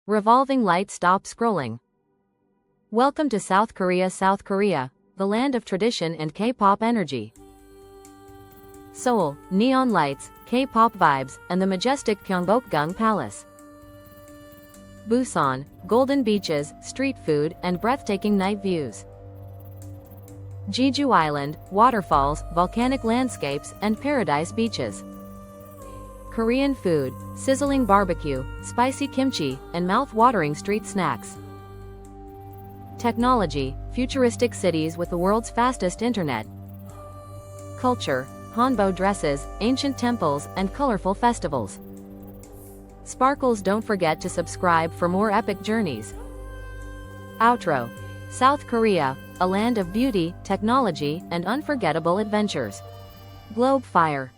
Revolving light stop scrolling. Welcome to South Korea, the land of tradition and K-pop energy. Seoul, neon lights, K-pop vibes, and the majestic Gyeongbokgung Palace. Busan, golden beaches, street food, and breathtaking night views. Jeju Island, waterfalls, volcanic landscapes, and paradise beaches. Korean food, sizzling barbecue, spicy kimchi, and mouth-watering street snacks. Technology, futuristic cities with the world's fastest internet. Culture, hanbok dresses, ancient temples, and colorful festivals. Sparkles. Don't forget to subscribe for more epic journeys. Outro. South Korea, a land of beauty, technology, and unforgettable adventures. Globe Fire.